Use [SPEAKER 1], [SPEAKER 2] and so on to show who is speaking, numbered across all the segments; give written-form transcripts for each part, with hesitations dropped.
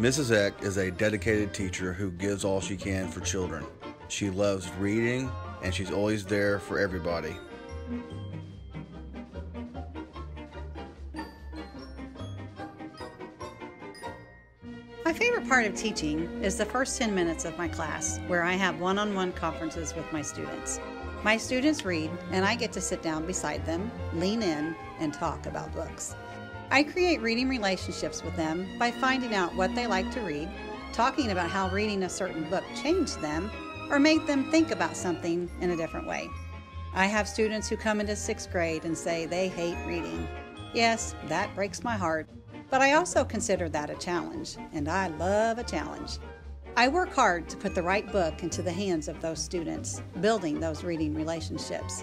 [SPEAKER 1] Mrs. Eck is a dedicated teacher who gives all she can for children. She loves reading, and she's always there for everybody.
[SPEAKER 2] My favorite part of teaching is the first 10 minutes of my class, where I have one-on-one conferences with my students. My students read, and I get to sit down beside them, lean in, and talk about books. I create reading relationships with them by finding out what they like to read, talking about how reading a certain book changed them, or made them think about something in a different way. I have students who come into 6th grade and say they hate reading. Yes, that breaks my heart. But I also consider that a challenge, and I love a challenge. I work hard to put the right book into the hands of those students, building those reading relationships.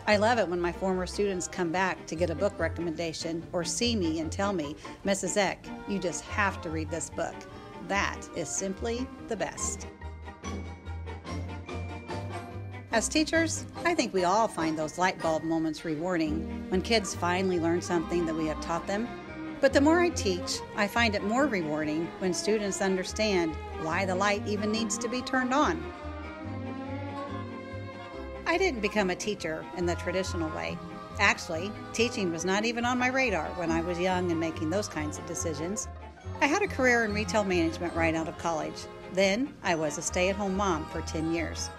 [SPEAKER 2] I love it when my former students come back to get a book recommendation or see me and tell me, "Mrs. Eck, you just have to read this book." That is simply the best. As teachers, I think we all find those light bulb moments rewarding when kids finally learn something that we have taught them. But the more I teach, I find it more rewarding when students understand why the light even needs to be turned on. I didn't become a teacher in the traditional way. Actually, teaching was not even on my radar when I was young and making those kinds of decisions. I had a career in retail management right out of college. Then I was a stay-at-home mom for 10 years.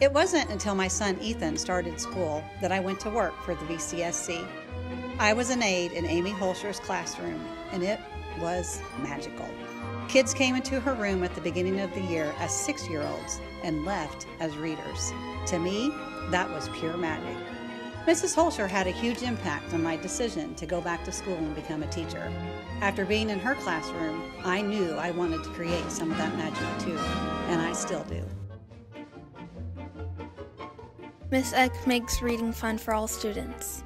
[SPEAKER 2] It wasn't until my son Ethan started school that I went to work for the VCSC. I was an aide in Amy Holscher's classroom, and it was magical. Kids came into her room at the beginning of the year as 6-year-olds and left as readers. To me, that was pure magic. Mrs. Holscher had a huge impact on my decision to go back to school and become a teacher. After being in her classroom, I knew I wanted to create some of that magic too, and I still do.
[SPEAKER 3] Miss Eck makes reading fun for all students.